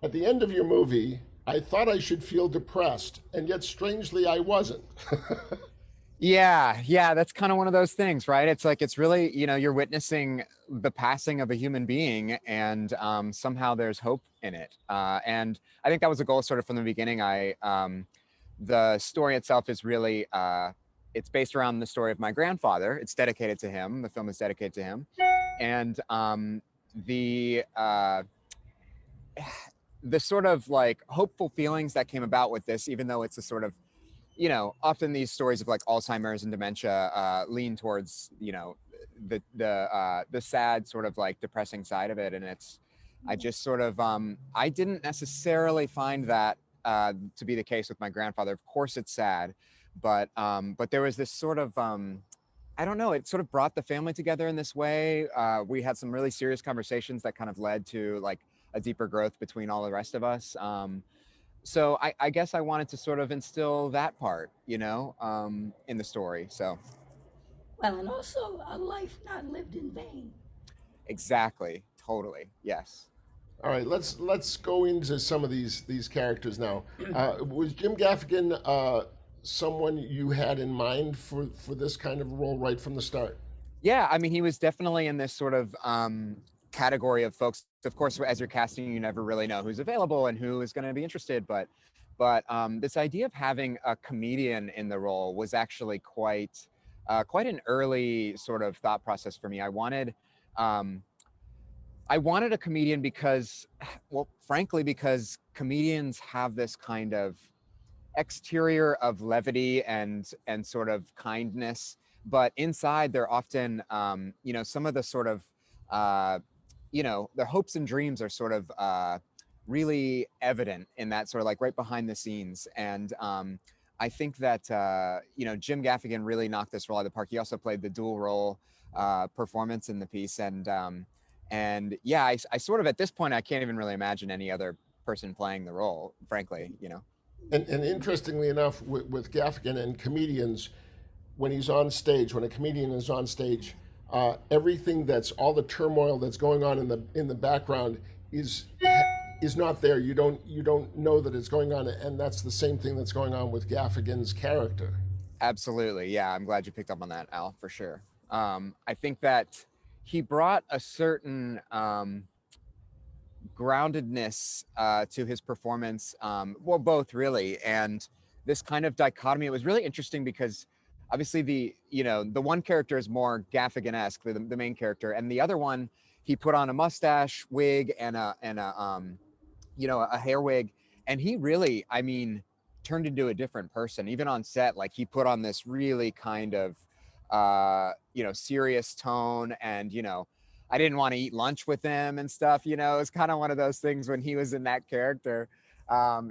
At the end of your movie, I thought I should feel depressed, and yet strangely I wasn't. Yeah, yeah, that's kind of one of those things, right? It's like it's really, you're witnessing the passing of a human being, and somehow there's hope in it. And I think that was a goal sort of from the beginning. The story itself is really, it's based around the story of my grandfather. It's dedicated to him. The film is dedicated to him, and the the sort of like hopeful feelings that came about with this, even though it's a sort of often these stories of like Alzheimer's and dementia lean towards, the sad sort of like depressing side of it. And I just sort of, I didn't necessarily find that to be the case with my grandfather. Of course it's sad, but there was this sort of, I don't know, it sort of brought the family together in this way. We had some really serious conversations that kind of led to like a deeper growth between all the rest of us. So I guess I wanted to sort of instill that part, in the story. So Well, and also a life not lived in vain. exactly, totally, yes. All right, let's go into some of these characters now. Was Jim Gaffigan someone you had in mind for this kind of role right from the start? Yeah, I mean, he was definitely in this sort of category of folks. Of course, as you're casting, you never really know who's available and who is going to be interested. But this idea of having a comedian in the role was actually quite an early sort of thought process for me. Um, I wanted a comedian because, well, frankly, because comedians have this kind of exterior of levity and sort of kindness, but inside they're often, some of the sort of, their hopes and dreams are sort of really evident in that sort of like right behind the scenes. And I think that Jim Gaffigan really knocked this role out of the park. He also played the dual role performance in the piece, and yeah, I sort of at this point I can't even really imagine any other person playing the role, frankly. And interestingly enough, with Gaffigan and comedians, when he's on stage, when a comedian is on stage, everything that's all the turmoil that's going on in the background is not there. You don't know that it's going on, and that's the same thing that's going on with Gaffigan's character. Absolutely. Yeah, I'm glad you picked up on that, Al, for sure. I think that he brought a certain groundedness to his performance. Well, both really, and this kind of dichotomy. It was really interesting because obviously the one character is more Gaffigan-esque, the main character, and the other one he put on a mustache, wig, and a hair wig, and he really, I mean, turned into a different person. Even on set, like he put on this really kind of serious tone, and I didn't want to eat lunch with him and stuff. It's kind of one of those things when he was in that character.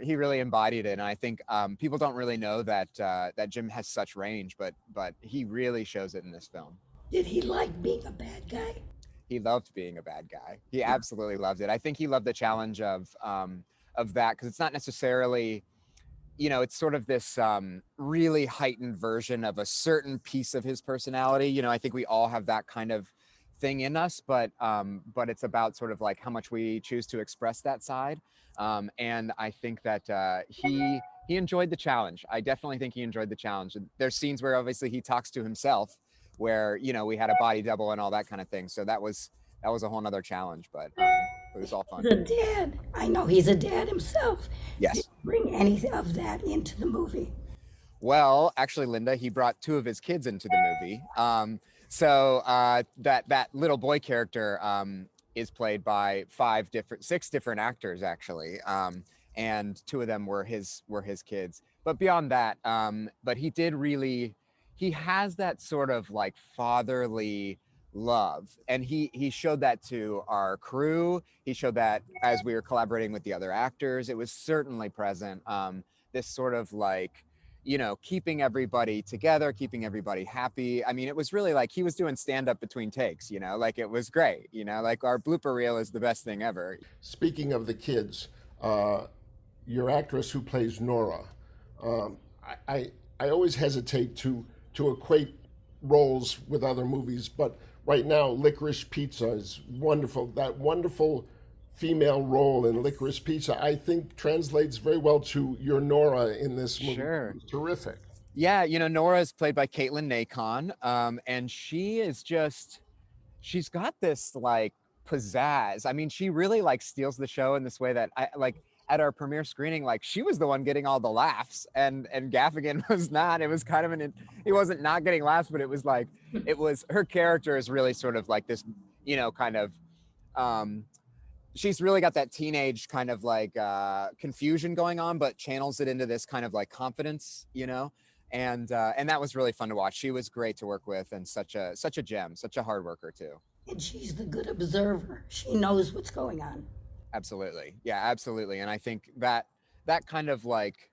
He really embodied it, and I think people don't really know that Jim has such range, but he really shows it in this film. Did he like being a bad guy? He loved being a bad guy. He absolutely loved it. I think he loved the challenge of that, because it's not necessarily, it's sort of this really heightened version of a certain piece of his personality. I think we all have that kind of thing in us, but it's about sort of like how much we choose to express that side. And I think that he enjoyed the challenge. I definitely think he enjoyed the challenge. There's scenes where obviously he talks to himself, where we had a body double and all that kind of thing. So that was a whole nother challenge, but it was all fun. He's a dad. I know he's a dad himself. Did Yes. he bring any of that into the movie? Well, actually, Linda, he brought two of his kids into the movie. So that little boy character is played by six different actors actually, and two of them were his kids. But beyond that, but he has that sort of like fatherly love, and he showed that to our crew. He showed that as we were collaborating with the other actors. It was certainly present. This sort of like keeping everybody together, keeping everybody happy. I mean, it was really like he was doing stand up between takes, like it was great, like our blooper reel is the best thing ever. Speaking of the kids, your actress who plays Nora, um, I always hesitate to equate roles with other movies, but right now, Licorice Pizza is wonderful. That wonderful female role in Licorice Pizza, I think translates very well to your Nora in this movie. Sure. Terrific. Yeah, Nora is played by Caitlin Nacon, and she is just, she's got this like pizzazz. I mean, she really like steals the show in this way that I like at our premiere screening, like she was the one getting all the laughs and Gaffigan was not. It was kind of he wasn't not getting laughs, but it was like, her character is really sort of like this, kind of, she's really got that teenage kind of like confusion going on, but channels it into this kind of like confidence, and that was really fun to watch. She was great to work with and such a gem, such a hard worker too. And she's the good observer. She knows what's going on. Absolutely. Yeah, absolutely. And I think that kind of like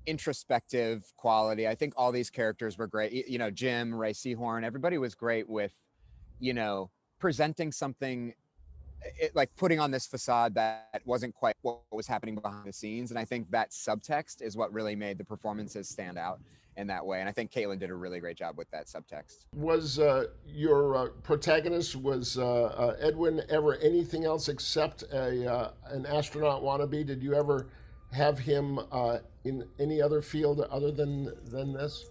introspective quality, I think all these characters were great. Jim, Ray Seahorn, everybody was great with, presenting something, like putting on this facade that wasn't quite what was happening behind the scenes. And I think that subtext is what really made the performances stand out in that way. And I think Caitlin did a really great job with that subtext. Was your protagonist, was Edwin ever anything else except an astronaut wannabe? Did you ever have him in any other field other than this?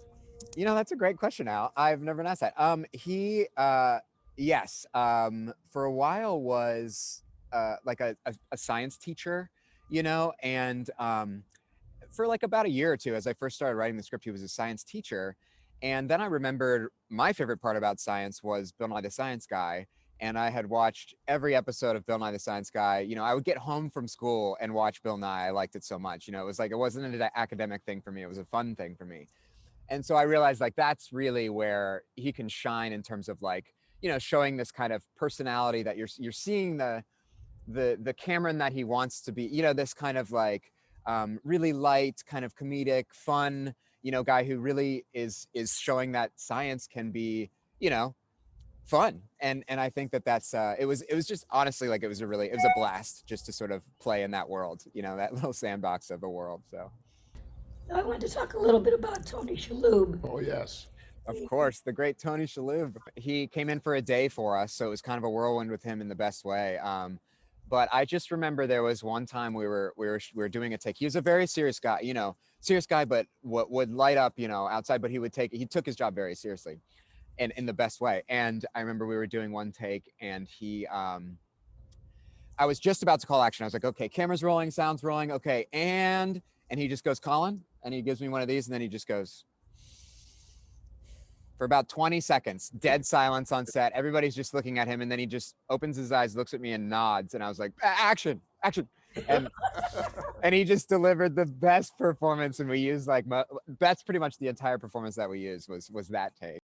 That's a great question, Al. I've never been asked that. He, yes, for a while was like a science teacher, and for like about a year or two, as I first started writing the script, he was a science teacher. And then I remembered my favorite part about science was Bill Nye the Science Guy. And I had watched every episode of Bill Nye the Science Guy. I would get home from school and watch Bill Nye. I liked it so much. It was like, it wasn't an academic thing for me. It was a fun thing for me. And so I realized like, that's really where he can shine in terms of like, showing this kind of personality that you're seeing the Cameron that he wants to be, this kind of like, really light, kind of comedic, fun, guy who really is showing that science can be, fun. And I think that's it was just honestly like it was a blast just to sort of play in that world, that little sandbox of a world. So I wanted to talk a little bit about Tony Shalhoub. Oh, yes. of course, the great Tony Shalhoub. He came in for a day for us, so it was kind of a whirlwind with him in the best way. But I just remember there was one time we were doing a take. He was a very serious guy, but what would light up, outside, but he took his job very seriously and in the best way. And I remember we were doing one take and I was just about to call action. I was like, okay, camera's rolling, sound's rolling. Okay. And he just goes, Colin, and he gives me one of these and then he just goes, for about 20 seconds, dead silence on set. Everybody's just looking at him. And then he just opens his eyes, looks at me and nods. And I was like, action. And he just delivered the best performance. And we used like, that's pretty much the entire performance that we used was that take.